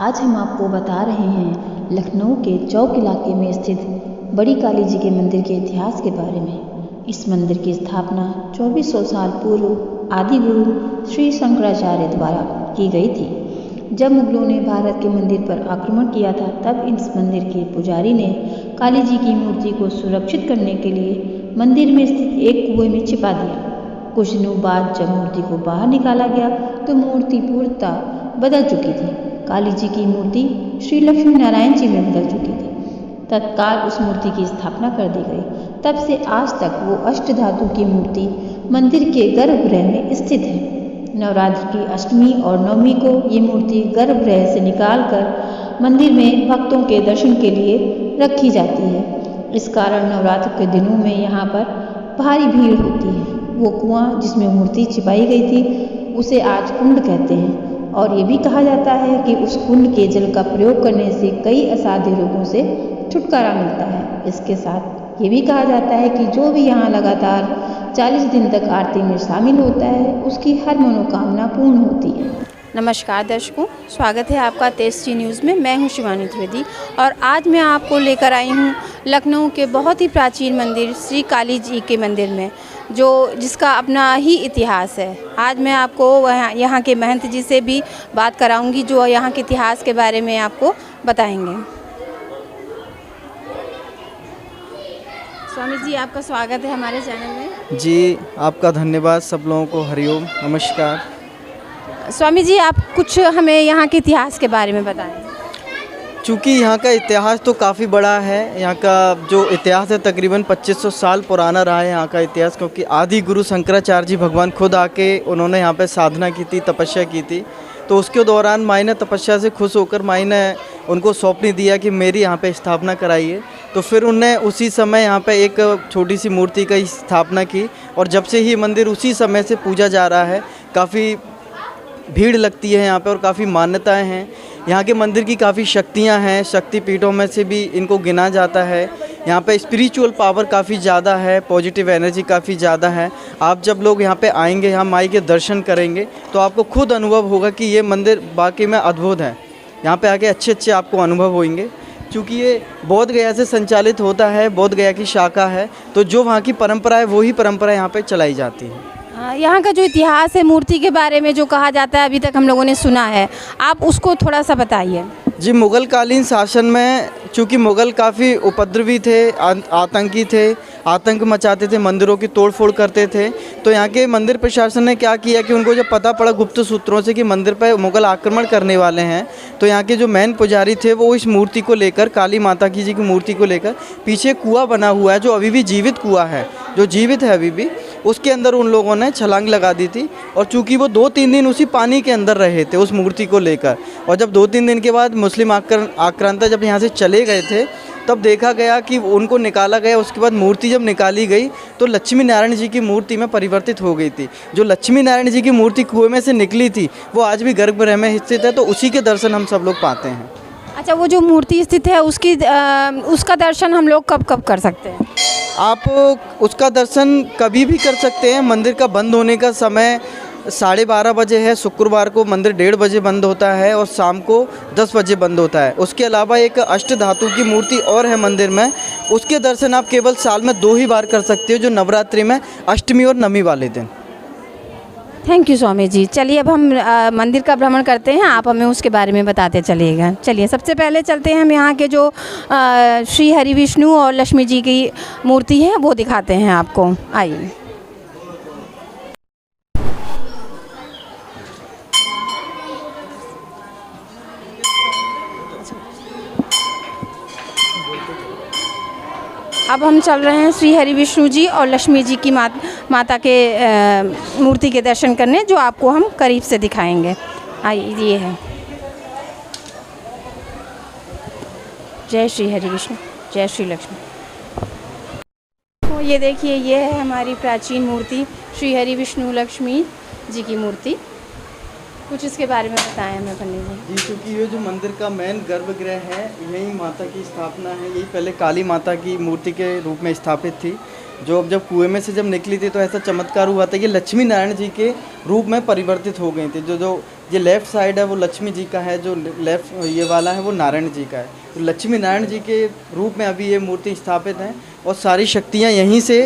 आज हम आपको बता रहे हैं लखनऊ के चौक इलाके में स्थित बड़ी काली जी के मंदिर के इतिहास के बारे में। इस मंदिर की स्थापना 2400 साल पूर्व आदि गुरु श्री शंकराचार्य द्वारा की गई थी। जब मुगलों ने भारत के मंदिर पर आक्रमण किया था, तब इस मंदिर के पुजारी ने काली जी की मूर्ति को सुरक्षित करने के लिए मंदिर में स्थित एक कुएं में छिपा दिया। कुछ दिनों बाद जब मूर्ति को बाहर निकाला गया तो मूर्ति पूर्णतः बदल चुकी थी। काली जी की मूर्ति श्री लक्ष्मी नारायण जी में बदल चुकी थी। तत्काल उस मूर्ति की स्थापना कर दी गई। तब से आज तक वो अष्टधातु की मूर्ति मंदिर के गर्भगृह में स्थित है। नवरात्र की अष्टमी और नवमी को ये मूर्ति गर्भगृह से निकालकर मंदिर में भक्तों के दर्शन के लिए रखी जाती है। इस कारण नवरात्र के दिनों में यहाँ पर भारी भीड़ होती है। वो कुआं जिसमें मूर्ति छिपाई गई थी उसे आज कुंड कहते हैं और ये भी कहा जाता है कि उस कुंड के जल का प्रयोग करने से कई असाध्य रोगों से छुटकारा मिलता है। इसके साथ ये भी कहा जाता है कि जो भी यहाँ लगातार 40 दिन तक आरती में शामिल होता है उसकी हर मनोकामना पूर्ण होती है। नमस्कार दर्शकों, स्वागत है आपका तेजस्वी न्यूज़ में। मैं हूं शिवानी त्रिवेदी और आज मैं आपको लेकर आई हूं लखनऊ के बहुत ही प्राचीन मंदिर श्री काली जी के मंदिर में, जिसका अपना ही इतिहास है। आज मैं आपको यहाँ के महंत जी से भी बात कराऊंगी जो यहाँ के इतिहास के बारे में आपको बताएंगे। स्वामी जी, आपका स्वागत है हमारे चैनल में। जी, आपका धन्यवाद। सब लोगों को हरिओम, नमस्कार। स्वामी जी, आप कुछ हमें यहाँ के इतिहास के बारे में बताएं। चूँकि यहाँ का इतिहास तो काफ़ी बड़ा है। यहाँ का जो इतिहास है तकरीबन 2500 साल पुराना रहा है यहाँ का इतिहास, क्योंकि आदि गुरु शंकराचार्य जी भगवान खुद आके उन्होंने यहाँ पे साधना की थी, तपस्या की थी। तो उसके दौरान माई ने तपस्या से खुश होकर माई ने उनको सौंपनी दिया कि मेरी यहाँ पे स्थापना कराइए। तो फिर उनने उसी समय यहाँ पे एक छोटी सी मूर्ति की स्थापना की और जब से ही मंदिर उसी समय से पूजा जा रहा है। काफ़ी भीड़ लगती है यहाँ पे और काफ़ी मान्यताएं हैं। यहाँ के मंदिर की काफ़ी शक्तियाँ हैं, शक्तिपीठों में से भी इनको गिना जाता है। यहाँ पे स्पिरिचुअल पावर काफ़ी ज़्यादा है, पॉजिटिव एनर्जी काफ़ी ज़्यादा है। आप जब लोग यहाँ पे आएंगे, यहाँ माई के दर्शन करेंगे तो आपको खुद अनुभव होगा कि ये मंदिर वाकई में अद्भुत है। यहाँ पे आके अच्छे आपको अनुभव होंगे। क्योंकि ये बोध गया से संचालित होता है, बोध गया की शाखा है, तो जो वहाँ की परंपरा है वही परंपरा यहाँ पे चलाई जाती है। यहाँ का जो इतिहास है मूर्ति के बारे में जो कहा जाता है, अभी तक हम लोगों ने सुना है, आप उसको थोड़ा सा बताइए। जी, मुग़ल कालीन शासन में चूँकि मुग़ल काफ़ी उपद्रवी थे, आतंकी थे, आतंक मचाते थे, मंदिरों की तोड़फोड़ करते थे। तो यहाँ के मंदिर प्रशासन ने क्या किया कि उनको जब पता पड़ा गुप्त सूत्रों से कि मंदिर पर मुग़ल आक्रमण करने वाले हैं, तो यहाँ के जो मेन पुजारी थे वो इस मूर्ति को लेकर, काली माता की जी की मूर्ति को लेकर, पीछे कुआं बना हुआ है जो अभी भी जीवित कुआं है, जो जीवित है अभी भी, उसके अंदर उन लोगों ने छलांग लगा दी थी। और चूँकि वो 2-3 दिन उसी पानी के अंदर रहे थे उस मूर्ति को लेकर, और जब 2-3 दिन के बाद मुस्लिम आक्रांता जब यहाँ से चले गए थे तब देखा गया कि उनको निकाला गया। उसके बाद मूर्ति जब निकाली गई तो लक्ष्मी नारायण जी की मूर्ति में परिवर्तित हो गई थी। जो लक्ष्मी नारायण जी की मूर्ति कुएं में से निकली थी वो आज भी गर्भगृह में स्थित है, तो उसी के दर्शन हम सब लोग पाते हैं। अच्छा, वो जो मूर्ति स्थित है उसका दर्शन हम लोग कब कब कर सकते हैं? आप उसका दर्शन कभी भी कर सकते हैं। मंदिर का बंद होने का समय 12:30 बजे है। शुक्रवार को मंदिर 1:30 बजे बंद होता है और शाम को 10 बजे बंद होता है। उसके अलावा एक अष्ट धातु की मूर्ति और है मंदिर में, उसके दर्शन आप केवल साल में 2 ही बार कर सकते हो, जो नवरात्रि में अष्टमी और नवमी वाले दिन। Thank you Swami ji. चलिए अब हम मंदिर का भ्रमण करते हैं, आप हमें उसके बारे में बताते चलिएगा। चलिए सबसे पहले चलते हैं हम यहाँ के जो श्री हरि विष्णु और लक्ष्मी जी की मूर्ति है वो दिखाते हैं आपको। आइए। अब हम चल रहे हैं श्री हरि विष्णु जी और लक्ष्मी जी की माता के मूर्ति के दर्शन करने, जो आपको हम करीब से दिखाएंगे। आइए, ये है। जय श्री हरि विष्णु, जय श्री लक्ष्मी। तो ये देखिए, ये है हमारी प्राचीन मूर्ति श्री हरि विष्णु लक्ष्मी जी की मूर्ति। कुछ इसके बारे में बताएं हमें पंडित जी। जी, क्योंकि ये जो मंदिर का मेन गर्भगृह है, यही माता की स्थापना है। यही पहले काली माता की मूर्ति के रूप में स्थापित थी, जो अब जब कुएं में से जब निकली थी तो ऐसा चमत्कार हुआ था कि लक्ष्मी नारायण जी के रूप में परिवर्तित हो गई थी। जो ये लेफ़्ट साइड है वो लक्ष्मी जी का है, जो लेफ़्ट ये वाला है वो नारायण जी का है। तो लक्ष्मी नारायण जी के रूप में अभी ये मूर्ति स्थापित है और सारी शक्तियाँ यहीं से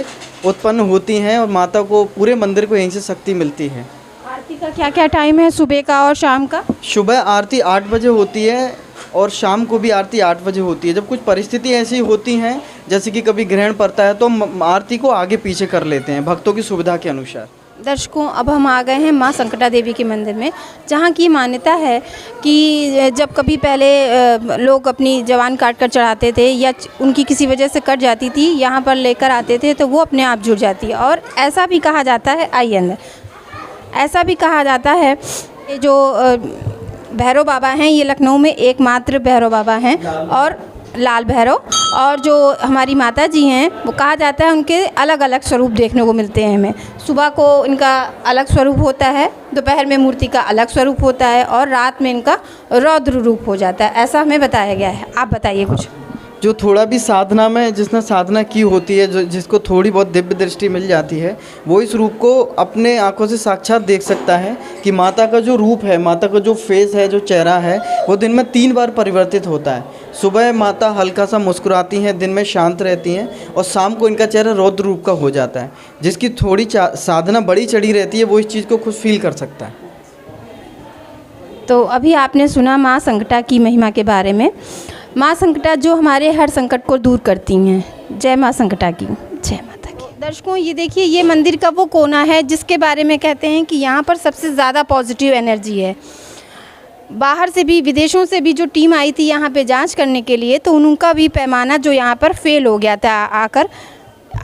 उत्पन्न होती हैं और माता को, पूरे मंदिर को यहीं से शक्ति मिलती है। आरती का क्या क्या टाइम है, सुबह का और शाम का? सुबह आरती 8 बजे होती है और शाम को भी आरती 8 बजे होती है। जब कुछ परिस्थिति ऐसी होती हैं, जैसे कि कभी ग्रहण पड़ता है, तो आरती को आगे पीछे कर लेते हैं भक्तों की सुविधा के अनुसार। दर्शकों, अब हम आ गए हैं माँ संकटा देवी के मंदिर में, जहाँ की मान्यता है कि जब कभी पहले लोग अपनी जवान काट कर चढ़ाते थे या उनकी किसी वजह से कट जाती थी, यहाँ पर लेकर आते थे तो वो अपने आप जुड़ जाती है। और ऐसा भी कहा जाता है, आइए अंदर, ऐसा भी कहा जाता है ये जो भैरव बाबा हैं, ये लखनऊ में एकमात्र भैरव बाबा हैं और लाल भैरव, और जो हमारी माता जी हैं वो कहा जाता है उनके अलग अलग स्वरूप देखने को मिलते हैं हमें। सुबह को इनका अलग स्वरूप होता है, दोपहर में मूर्ति का अलग स्वरूप होता है और रात में इनका रौद्र रूप हो जाता है, ऐसा हमें बताया गया है। आप बताइए कुछ। जो थोड़ा भी साधना में जिसने साधना की होती है, जो जिसको थोड़ी बहुत दिव्य दृष्टि मिल जाती है, वो इस रूप को अपने आंखों से साक्षात देख सकता है कि माता का जो रूप है, माता का जो फेस है, जो चेहरा है, वो दिन में 3 बार परिवर्तित होता है। सुबह माता हल्का सा मुस्कुराती हैं, दिन में शांत रहती हैं और शाम को इनका चेहरा रौद्र रूप का हो जाता है। जिसकी थोड़ी साधना बड़ी चढ़ी रहती है वो इस चीज़ को खुद फील कर सकता है। तो अभी आपने सुना माँ संकटा की महिमा के बारे में। माँ संकटा जो हमारे हर संकट को दूर करती हैं। जय माँ संकटा की, जय माता की। दर्शकों, ये देखिए, ये मंदिर का वो कोना है जिसके बारे में कहते हैं कि यहाँ पर सबसे ज़्यादा पॉजिटिव एनर्जी है। बाहर से भी, विदेशों से भी जो टीम आई थी यहाँ पे जांच करने के लिए, तो उनका भी पैमाना जो यहाँ पर फेल हो गया था आकर।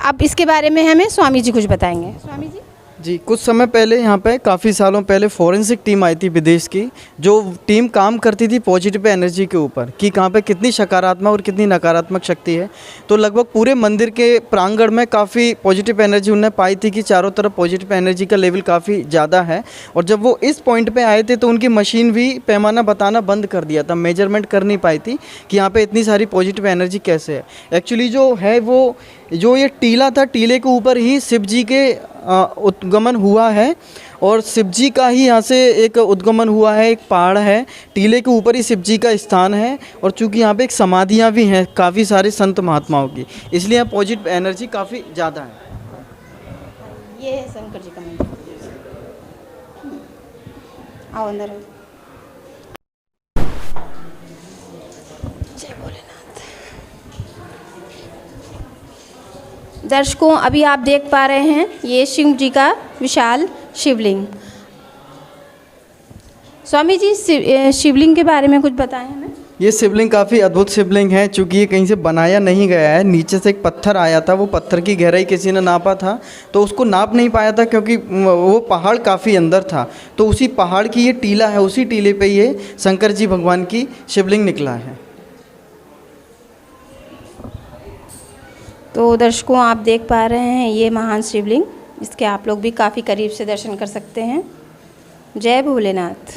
अब इसके बारे में हमें स्वामी जी कुछ बताएंगे। स्वामी जी, कुछ समय पहले यहाँ पे, काफ़ी सालों पहले फॉरेंसिक टीम आई थी विदेश की, जो टीम काम करती थी पॉजिटिव एनर्जी के ऊपर कि कहाँ पे कितनी सकारात्मक और कितनी नकारात्मक शक्ति है। तो लगभग पूरे मंदिर के प्रांगण में काफ़ी पॉजिटिव एनर्जी उन्होंने पाई थी कि चारों तरफ पॉजिटिव एनर्जी का लेवल काफ़ी ज़्यादा है। और जब वो इस पॉइंट पर आए थे तो उनकी मशीन भी पैमाना बताना बंद कर दिया था, मेजरमेंट कर नहीं पाई थी कि यहाँ पर इतनी सारी पॉजिटिव एनर्जी कैसे है। एक्चुअली जो है वो, जो ये टीला था, टीले के ऊपर ही शिव जी के उद्गमन हुआ है और शिव जी का ही यहाँ से एक उद्गमन हुआ है। एक पहाड़ है, टीले के ऊपर ही शिव जी का स्थान है और चूँकि यहाँ पे एक समाधियाँ भी हैं काफ़ी सारे संत महात्माओं की, इसलिए यहाँ पॉजिटिव एनर्जी काफ़ी ज़्यादा है। ये है शंकर जी का मंदिर। आओ अंदर। जय भोलेनाथ। दर्शकों, अभी आप देख पा रहे हैं ये शिव जी का विशाल शिवलिंग। स्वामी जी, शिवलिंग के बारे में कुछ बताएं हमें। ये शिवलिंग काफ़ी अद्भुत शिवलिंग है, चूँकि ये कहीं से बनाया नहीं गया है। नीचे से एक पत्थर आया था, वो पत्थर की गहराई किसी ने नापा था तो उसको नाप नहीं पाया था क्योंकि वो पहाड़ काफ़ी अंदर था। तो उसी पहाड़ की ये टीला है, उसी टीले पे ये शंकर जी भगवान की शिवलिंग निकला है। तो दर्शकों, आप देख पा रहे हैं ये महान शिवलिंग, इसके आप लोग भी काफ़ी करीब से दर्शन कर सकते हैं। जय भोलेनाथ।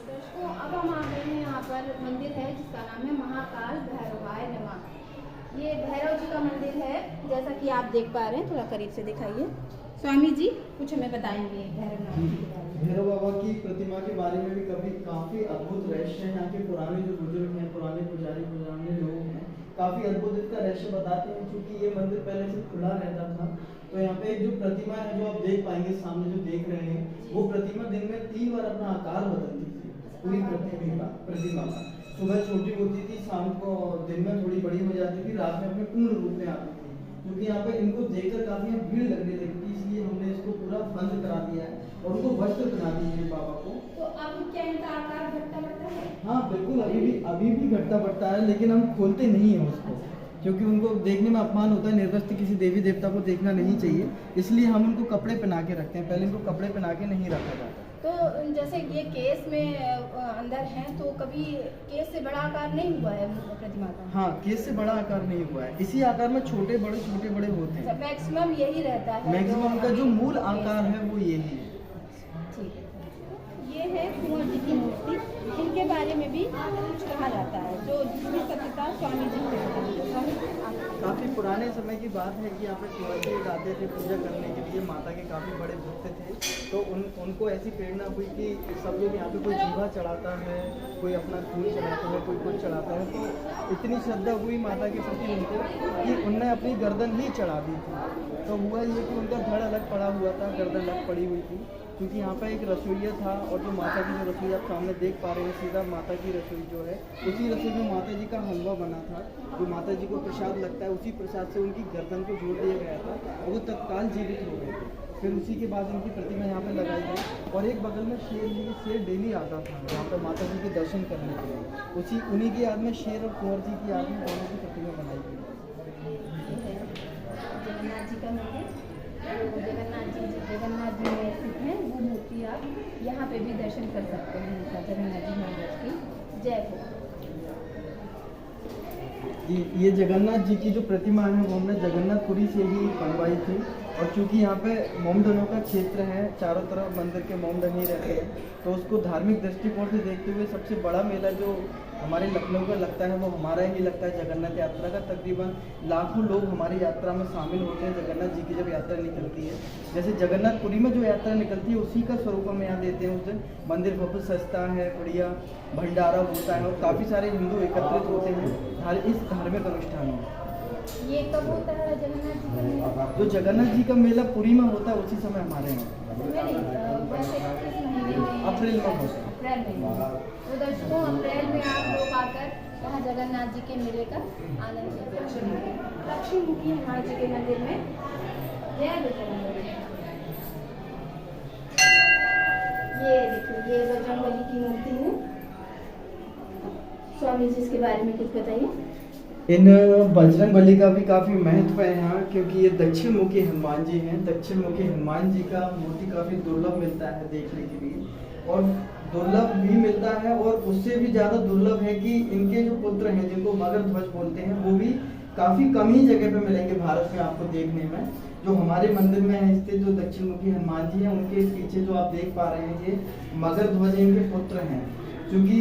दर्शकों, अब हम आ गए हैं यहाँ पर मंदिर है जिसका नाम है महाकाल भैरवाय नमः। ये भैरव जी का मंदिर है, जैसा कि आप देख पा रहे हैं। थोड़ा करीब से दिखाइए। स्वामी जी कुछ हमें बताएंगे भैरवनाथ जी के बारे में। भैरव बाबा की प्रतिमा के बारे में भी काफ़ी अद्भुत रहस्य है। यहाँ के पुराने जो बुजुर्ग हैं, पुराने पुराने लोग हैं, काफ़ी अद्भुत इसका रहस्य बताते हैं। क्योंकि ये मंदिर पहले से खुला रहता था, तो यहाँ पे एक जो प्रतिमा है जो आप देख पाएंगे सामने जो देख रहे हैं, वो प्रतिमा दिन में 3 बार अपना आकार बदलती थी। पूरी प्रतिमा सुबह छोटी होती थी, शाम को दिन में थोड़ी बड़ी हो जाती थी, रात में अपने पूर्ण रूप में आती थी। क्योंकि यहाँ पे इनको देखकर काफ़ी भीड़ लगने लगी थी, इसलिए हमने इसको पूरा बंद करा दिया है और उनको वस्त्र बना दिए हैं बाबा को। तो अब क्या इनका आकार घटता बढ़ता है? हाँ बिल्कुल, अभी भी घटता बढ़ता है, लेकिन हम खोलते नहीं हैं उसको, क्योंकि उनको देखने में अपमान होता है। निर्वस्त्र किसी देवी देवता को देखना नहीं चाहिए, इसलिए हम उनको कपड़े पहना के रखते हैं। पहले इनको कपड़े पहना के नहीं रखा जाता। तो जैसे ये केस में अंदर हैं, तो कभी केस से बड़ा आकार नहीं हुआ है प्रतिमा का? हाँ, केस से बड़ा आकार नहीं हुआ है, इसी आकार में छोटे बड़े होते हैं। मैक्सिमम यही रहता है। मैक्सिमम का जो मूल आकार है वो यही है। ठीक है। ये है कुंवर जी की मूर्ति, इनके बारे में भी कुछ कहा जाता है, जो जिसमें सत्यता स्वामी जी को। काफ़ी पुराने समय की बात है कि यहाँ पे कुंवर जी आते थे पूजा करने के लिए, माता के काफ़ी बड़े भक्त थे। तो उनको ऐसी प्रेरणा हुई कि सब लोग यहाँ पे कोई जीवा चढ़ाता है, कोई अपना खून चढ़ाता है, कोई कुछ चढ़ाता है। तो इतनी श्रद्धा हुई माता के प्रति उनको कि उनने अपनी गर्दन ही चढ़ा दी थी। तो हुआ ये कि उनका धड़ अलग पड़ा हुआ था, गर्दन अलग पड़ी हुई थी, क्योंकि यहाँ पर एक रसोइया था और जो माता की जो रसोई आप सामने देख पा रहे हैं, सीधा माता की रसोई जो है, उसी रसोई में माता जी का हलवा बना था, जो माता जी को प्रसाद लगता है, उसी प्रसाद से उनकी गर्दन को जोड़ दिया गया था और वो तत्काल जीवित हो गए थे। फिर उसी के बाद उनकी प्रतिमा यहाँ पे लगाई गई और एक बगल में शेर डेली आता था यहाँ पर माता जी के दर्शन करने के लिए। उन्हीं की याद में शेर और कुंवर जी की याद में दोनों की प्रतिमा बनाई गई। जगन्नाथ जी का मंदिर, जगन्नाथ जी में स्थित है वो मूर्ति, आप यहाँ पे भी दर्शन कर सकते हैं उनका, जगन्नाथ जी महाराज की। जय हो। ये जगन्नाथ जी की जो प्रतिमा है वो हमने जगन्नाथपुरी से ही बनवाई थी। और चूँकि यहाँ पे मोमडनों का क्षेत्र है, चारों तरफ मंदिर के मोमडन ही रहते हैं, तो उसको धार्मिक दृष्टिकोण से देखते हुए सबसे बड़ा मेला जो हमारे लखनऊ का लगता है वो हमारा ही लगता है जगन्नाथ यात्रा का। तकरीबन लाखों लोग हमारी यात्रा में शामिल होते हैं जगन्नाथ जी की जब यात्रा निकलती है। जैसे जगन्नाथपुरी में जो यात्रा निकलती है उसी का स्वरूप हम यहाँ देते हैं। उस दिन मंदिर बहुत सस्ता है, बढ़िया भंडारा होता है और काफ़ी सारे हिंदू एकत्रित होते हैं इस धार्मिक अनुष्ठान में। ये कब होता है जगन्नाथ जी का मेला? जो जगन्नाथ जी का मेला पुरी में होता है उसी समय हमारे यहाँ अप्रैल में होता है। अप्रैल में। तो दर्शकों, अप्रैल में आप लोग आकर यहाँ जगन्नाथ जी के मेले का आनंद लेते हैं। लक्ष्मीमुखी हनुमान जी के मंदिर में जय बजरंगबली। ये देखिए, ये बजरंगबली की मूर्ति है। स्वामी जी इसके बारे में कुछ बताइए। इन बजरंगबली का भी काफ़ी महत्व है यहाँ, क्योंकि ये दक्षिण मुखी हनुमान जी हैं। दक्षिण मुखी हनुमान जी का मूर्ति काफ़ी दुर्लभ मिलता है देखने के लिए, और दुर्लभ भी मिलता है और उससे भी ज़्यादा दुर्लभ है कि इनके जो पुत्र हैं जिनको मगर ध्वज बोलते हैं वो भी काफ़ी कम ही जगह पे मिलेंगे भारत में आपको देखने में। जो हमारे मंदिर में स्थित जो दक्षिण मुखी हनुमान जी हैं उनके पीछे जो आप देख पा रहे हैं ये मगर ध्वज इनके पुत्र हैं। क्योंकि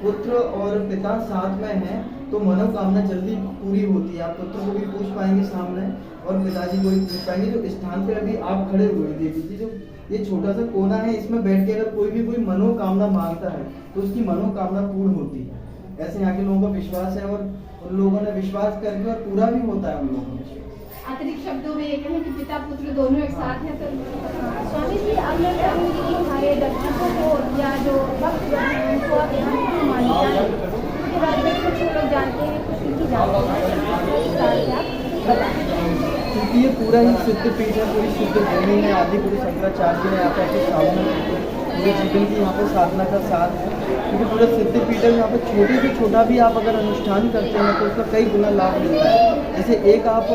पुत्र और पिता साथ में हैं तो मनोकामना जल्दी पूरी होती है। आप पुत्र को भी पूछ पाएंगे सामने और पिताजी को भी पूछ पाएंगे। जो स्थान पे अभी आप खड़े हुए हैं देवी जी, जो ये छोटा सा कोना है, इसमें बैठ के अगर कोई मनोकामना मांगता है तो उसकी मनोकामना पूर्ण होती है। ऐसे यहाँ के लोगों का विश्वास है और उन लोगों ने विश्वास करके और पूरा भी होता है उन लोगों का। अतिरिक्त शब्दों में ये कहें कि पिता पुत्र दोनों एक साथ हैं। तो स्वामी जी, अब मैं चाहूँगी कि हमारे दर्शकों को या जो भक्त हैं उनको आप यहाँ की मान्यता है, उसके बारे में कुछ लोग जानते हैं, कुछ नहीं जानते हैं, क्योंकि ये पूरा ही सिद्ध पीठ है, पूरी सिद्ध भूमि है। आदि गुरु शंकराचार्य ने यहाँ पे अपने साधना पूरे जीवन की यहाँ पे साधना का साथ है, क्योंकि पूरा सिद्ध पीठ है। यहाँ पे छोटे से छोटा भी आप अगर अनुष्ठान करते हैं तो उसका कई गुना लाभ मिलता है। जैसे एक आप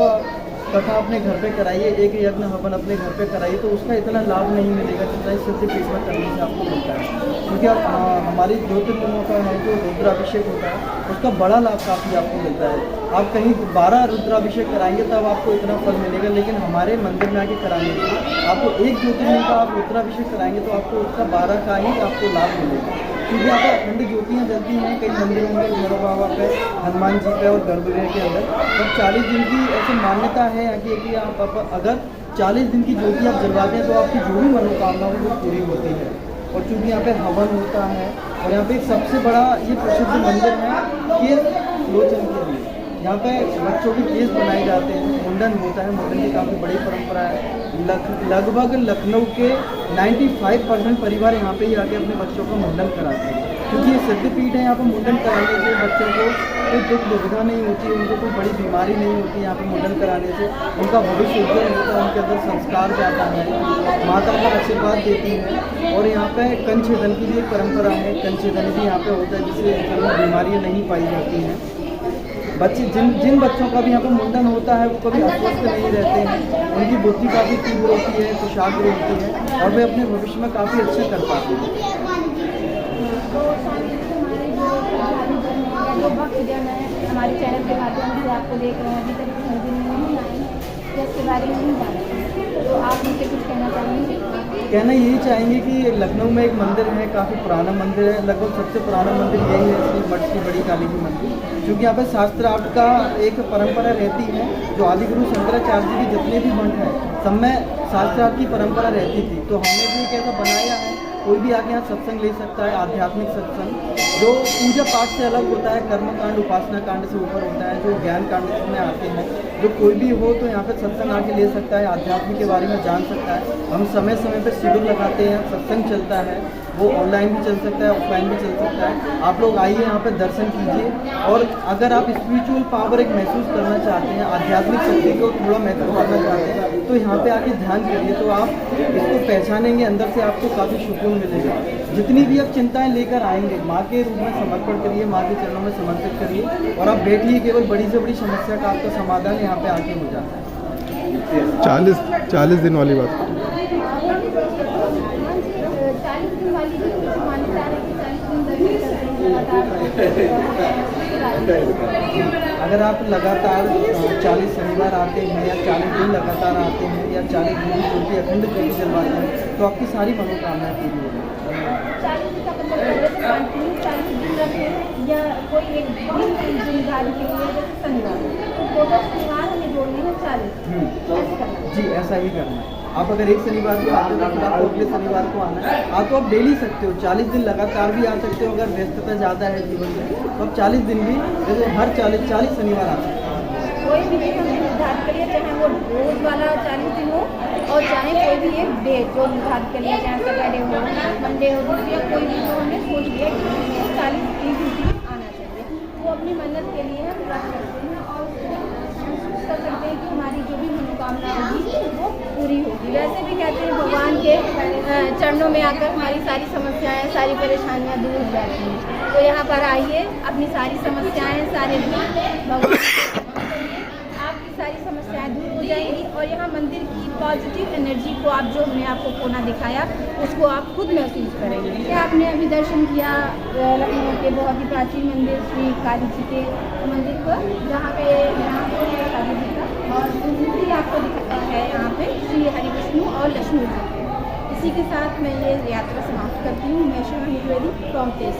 कथा अपने घर पे कराइए, एक यज्ञ हवन अपने घर पे कराइए तो उसका इतना लाभ नहीं मिलेगा जितना इस सिद्ध पीठ में करने से आपको मिलता है। क्योंकि हमारी ज्योतिर्लिंगों का है जो रुद्राभिषेक होता है उसका बड़ा लाभ काफ़ी आपको मिलता है। आप कहीं 12 रुद्राभिषेक कराएंगे तब आपको इतना फल मिलेगा, लेकिन हमारे मंदिर में आके कराने से आपको एक ज्योतिर्लिंग का आप रुद्राभिषेक कराएंगे तो आपको उसका 12 का ही आपको लाभ मिलेगा। क्योंकि यहाँ पर अखंड ज्योतियाँ जलती हैं कई मंदिरों में, भैरव बाबा पे, हनुमान जी पे और गर्भगृह के अंदर। और 40 दिन की ऐसी मान्यता है यहाँ की कि आप अगर 40 दिन की ज्योति आप जलवाते हैं तो आपकी जो भी मनोकामना हो वो पूरी होती है। और चूँकि यहाँ पे हवन होता है और यहाँ पे एक सबसे बड़ा ये प्रसिद्ध मंदिर है केस लोचन के लिए। यहाँ पे बच्चों के केस बनाए जाते हैं, मुंडन होता है। मुंडन की काफ़ी बड़ी परंपरा है। लगभग लखनऊ के 95% परिवार यहाँ पे ही आके अपने बच्चों का मुंडन कराते हैं, क्योंकि ये सिद्ध पीठ है। यहाँ पर मुंडन कराने से बच्चों को कोई दुख दुविधा नहीं होती, उनको कोई बड़ी बीमारी नहीं होती। यहाँ पर मुंडन कराने से उनका भविष्य उज्जवल होता है, उनके अंदर संस्कार जाता है, माता का आशीर्वाद देती है। और यहाँ पे कंछेदन की भी एक परंपरा है, कंछेदन भी यहाँ पे होता है जिससे बीमारियाँ नहीं पाई जाती हैं। बच्चे जिन बच्चों का भी यहाँ पर मुंडन होता है वो कभी अस्वस्थ नहीं रहते हैं, उनकी बुद्धि काफ़ी तीव्र होती है, कुशाग्र होती है और वे अपने भविष्य में काफ़ी अच्छा कर पाते हैं। जो भक्तजन है हमारे चैनल के माध्यम से आपको देख रहे हैं, अभी तक मंदिर में नहीं आए हैं, इसके बारे में नहीं जानते हैं, तो आप उनसे कुछ कहना चाहेंगे? कहना यही चाहेंगे कि लखनऊ में एक मंदिर है, काफ़ी पुराना मंदिर है, लगभग सबसे पुराना मंदिर यही है श्री मठ की बड़ी काली जी मंदिर, क्योंकि यहाँ पे शास्त्रार्थ का एक परंपरा रहती है। जो आदि गुरु शंकराचार्य जी के जितने भी मठ हैं सब में शास्त्रार्थ की परंपरा रहती थी। तो हमने भी एक ऐसा बनाया है, कोई भी आके यहाँ सत्संग ले सकता है, आध्यात्मिक सत्संग जो पूजा पाठ से अलग होता है, कर्म कांड उपासना कांड से ऊपर होता है, जो ज्ञान कांड में आते हैं। जो कोई भी हो तो यहाँ पे सत्संग आके ले सकता है, आध्यात्म के बारे में जान सकता है। हम समय समय पे शिविर लगाते हैं, सत्संग चलता है, वो ऑनलाइन भी चल सकता है, ऑफलाइन भी चल सकता है। आप लोग आइए यहाँ पे दर्शन कीजिए, और अगर आप स्पिरिचुअल पावर एक महसूस करना चाहते हैं, आध्यात्मिक शक्ति को थोड़ा महसूस करना चाहते हैं, तो यहाँ पे आके ध्यान करिए, तो आप इसको पहचानेंगे, अंदर से आपको काफ़ी सुकून मिलेगा। जितनी भी आप चिंताएं लेकर आएंगे, माँ के रूप में समर्पण करिए, माँ के चरणों में समर्पित करिए, और आप बैठिए, केवल बड़ी से बड़ी समस्या का आपका समाधान यहाँ पे आके हो जाता है। 40 दिन वाली बात। 40 दिन वाली जो कुछ मान्यता है कि 40 दिन अगर आप लगातार 40 शनिवार आते हैं, या 40 दिन लगातार आते हैं, या 40 दिन की ज्योति अखंड ज्योति जलवाते हैं, तो आपकी सारी मनोकामनाएं पूरी हो जाएंगी। 40 दिन का मतलब पहले तो 40 दिन रखते हैं, या कोई एक दिन धारण के लिए जैसे शनिवार, तो टोटल शनिवार हमें जोड़ने हैं 40 जी, ऐसा ही करना है। आप अगर एक शनिवार को आते हो तो फिर आपको अगले शनिवार को आना है। आप तो आप डेली सकते हो, 40 दिन लगातार भी आ सकते हो। अगर व्यस्तता ज़्यादा है जीवन में तो आप 40 दिन भी, जैसे हर 40 शनिवार आ सकते हैं। कोई भी दिन हमने निर्धारित करिए, चाहे वो रोज वाला 40 दिन हो, और चाहे कोई भी एक डे जो निर्धारित कर लिया, चाहे सैटरडे हो, मंडे हो, या कोई भी जो हमने सोच लिया कि 40 दिन आना चाहिए। वो अपनी मन्नत के लिए हम रख सकते हैं, और महसूस कर सकते हैं कि हमारी जो भी मनोकामना होगी वो पूरी होगी। वैसे भी कहते हैं भगवान के चरणों में आकर हमारी सारी समस्याएं, सारी परेशानियां दूर हो जाती हैं। तो यहाँ पर आइए, अपनी सारी समस्याएं, सारे भगवान आपकी सारी समस्याएं दूर हो जाएंगी, और यहाँ मंदिर की पॉजिटिव एनर्जी को आप जो हमने आपको कोना दिखाया उसको आप खुद महसूस करेंगे। क्या आपने अभी दर्शन किया लखनऊ के बहुत ही प्राचीन मंदिर श्री काली जी के मंदिर को, जहाँ पे काली जी का और मूर्ति आपको दिखाता है यहाँ पे श्री हरि विष्णु और लक्ष्मी जी। इसी के साथ मैं ये यात्रा समाप्त करती हूँ। मैं शिवानी द्विवेदी फ्रॉम तेज।